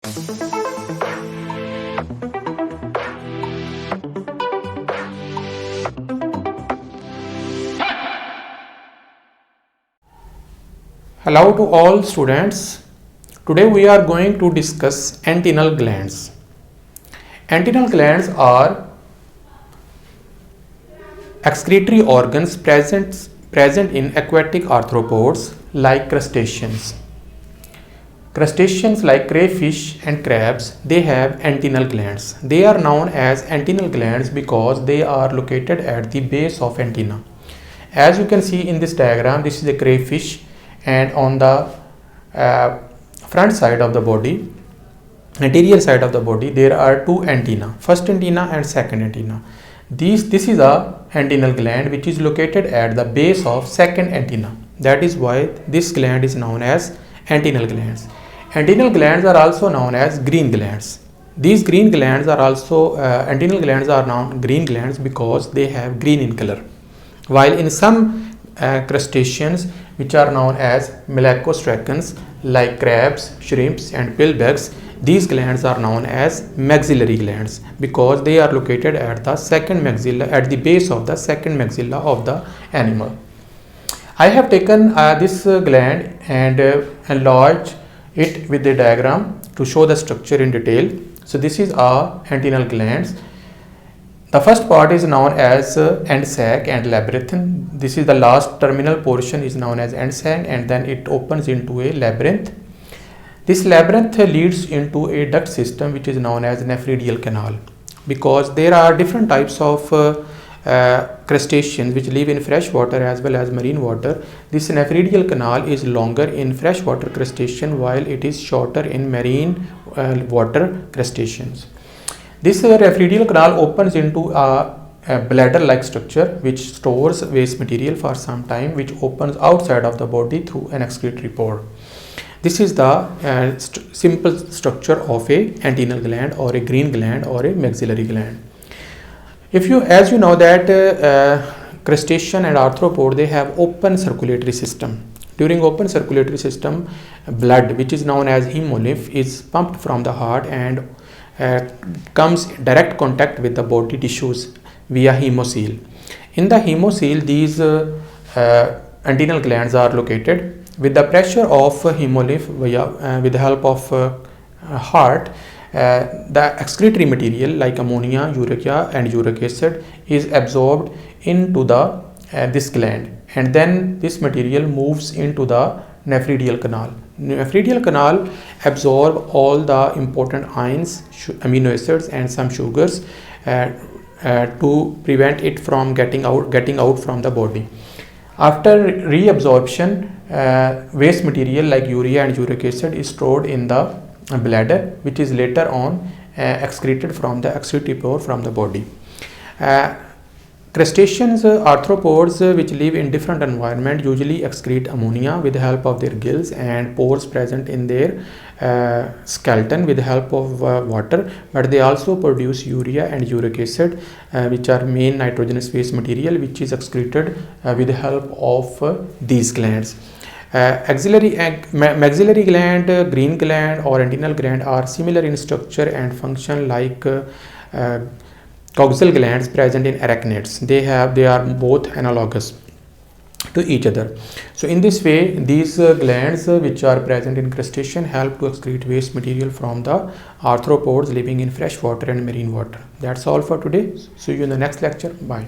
Hello to all students. Today we are going to discuss antennal glands. Antennal glands are excretory organs present in aquatic arthropods like crustaceans. Crustaceans like crayfish and crabs, they have antennal glands. They are known as antennal glands because they are located at the base of antenna. As you can see in this diagram, this is a crayfish, and on the front side of the body, anterior side of the body, there are two antennae, first antenna and second antenna. This is a antennal gland which is located at the base of second antenna. That is why this gland is known as antennal glands. Antennal glands are also known as green glands. These green glands are also antennal glands are known green glands because they have green in color. While in some crustaceans which are known as malacostraceans like crabs, shrimps and pillbugs, these glands are known as maxillary glands because they are located at the second maxilla, at the base of the second maxilla of the animal. I have taken this gland and enlarged it with the diagram to show the structure in detail. So this is our antennal glands. The first part is known as end sac and labyrinth. This is the last terminal portion is known as end sac, and then it opens into a labyrinth. This labyrinth leads into a duct system which is known as nephridial canal, because there are different types of crustaceans which live in fresh water as well as marine water. This nephridial canal is longer in freshwater crustacean while it is shorter in marine water crustaceans. This nephridial canal opens into a bladder-like structure which stores waste material for some time, which opens outside of the body through an excretory pore. This is the simple structure of a antennal gland or a green gland or a maxillary gland. As you know that crustacean and arthropod, they have open circulatory system. During open circulatory system, blood which is known as hemolymph is pumped from the heart and comes direct contact with the body tissues via hemocoel. In the hemocoel, these antennal glands are located. With the pressure of hemolymph with the help of heart, the excretory material like ammonia, urea and uric acid is absorbed into the this gland, and then this material moves into the nephridial canal. Nephridial canal absorb all the important ions, amino acids and some sugars to prevent it from getting out from the body. After reabsorption, waste material like urea and uric acid is stored in the bladder, which is later on excreted from the excretory pore from the body. Crustaceans, arthropods which live in different environment usually excrete ammonia with the help of their gills and pores present in their skeleton with the help of water, but they also produce urea and uric acid which are main nitrogenous waste material which is excreted with the help of these glands. Maxillary gland, green gland or antennal gland are similar in structure and function like coxal glands present in arachnids. They are both analogous to each other. So in this way, these glands which are present in crustacean help to excrete waste material from the arthropods living in fresh water and marine water. That's all for today. See you in the next lecture. Bye.